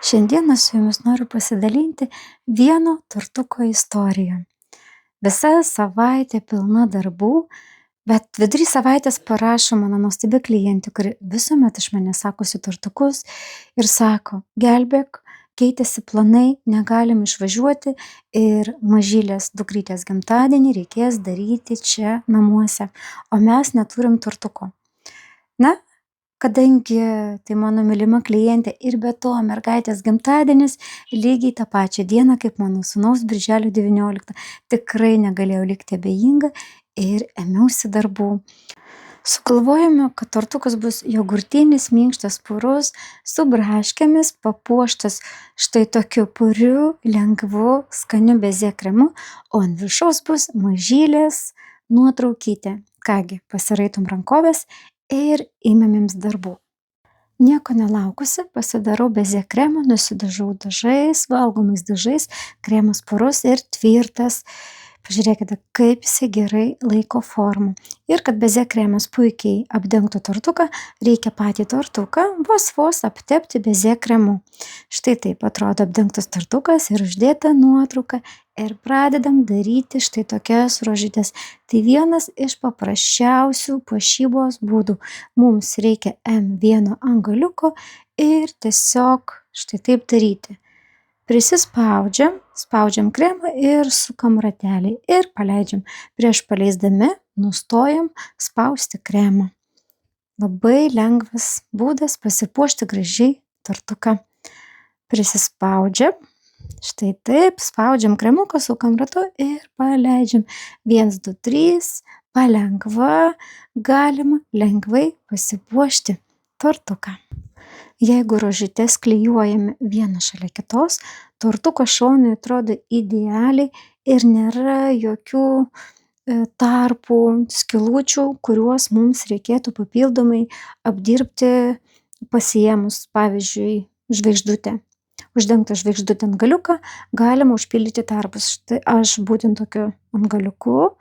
Šiandieną su jumis noriu pasidalinti vieno tortuko istorija. Visa savaitė pilna darbų, bet vidury savaitės parašo mano nuostabi klientė, kuri visuomet iš manęs sakosi tortukus ir sako: gelbėk, keitėsi planai, negalim išvažiuoti ir mažylės dukrytės gimtadienį reikės daryti čia namuose, o mes neturim tortuko. Na, kadangi tai mano mylima klientė ir be to mergaitės gimtadienis lygiai tą pačią dieną kaip mano sūnaus birželio 19, tikrai negalėjau likti abejinga ir ėmiausi darbų. Sugalvojome, kad tortukas bus jogurtinis, minkštas, purus, su braškėmis, papuoštas štai tokiu puriu, lengvu, skaniu bezė kremu, o ant viršaus bus mažylės nuotraukytė. Kągi, pasiraitom rankovės ir ėmėmėms darbų. Nieko nelaukusi, pasidarau bezė kremą, nusidažau dažais, valgomais dažais, kremas purus ir tvirtas. Pažiūrėkite, kaip jisai gerai laiko formą. Ir kad bezė kremas puikiai apdengtų tortuką, reikia patį tortuką vos aptepti bezė kremu. Štai taip atrodo apdengtas tortukas ir uždėta nuotrauka. Ir pradedam daryti štai tokias rožytes. Tai vienas iš paprasčiausių puošybos būdų. Mums reikia M1 angaliuko ir tiesiog štai taip daryti. Spaudžiam kremą ir sukam ratelį ir paleidžiam. Prieš paleisdami nustojam spausti kremą. Labai lengvas būdas pasipuošti gražiai tortuką. Prisispaudžiam. Štai taip, spaudžiam kremuką, sukam ratu ir paleidžiam. 1, 2, 3, palengva galima lengvai pasipuošti tortuką. Jeigu rožytes klijuojame vieną šalia kitos, tortuko šonai atrodo idealiai ir nėra jokių tarpų, skylučių, kuriuos mums reikėtų papildomai apdirbti pasiėmus, pavyzdžiui, žvaigždutę. Uždengtą žvaigždutę antgaliuką galima užpildyti tarpus. Štai aš būtent tokiu antgaliuku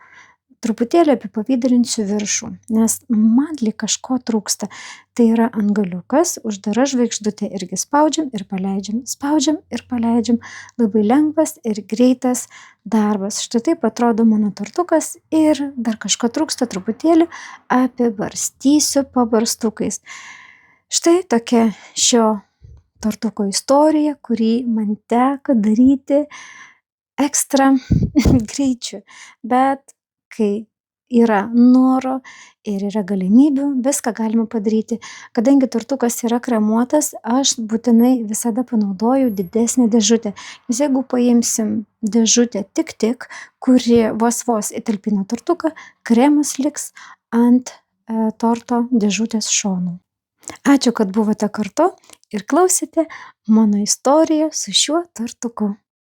truputėlį apipavidalinsiu viršų, nes man lyg kažko trūksta. Tai yra antgaliukas, uždara žvaigždutė, irgi spaudžiam ir paleidžiam, spaudžiam ir paleidžiam. Labai lengvas ir greitas darbas. Štai taip atrodo mano tortukas ir dar kažko trūksta truputėlį, apibarstysiu pabarstukais. Štai tokia šio tortuko istorija, kurį man teko daryti ekstra greičiu, bet kai yra noro ir yra galimybių, viską galima padaryti. Kadangi tortukas yra kremuotas, aš būtinai visada panaudoju didesnę dėžutę. Nes jeigu paimsim dėžutę tik, kuri vos įtalpina tortuką, kremas liks ant torto dėžutės šonų. Ačiū, kad buvote kartu ir klausėte mano istoriją su šiuo tortuku.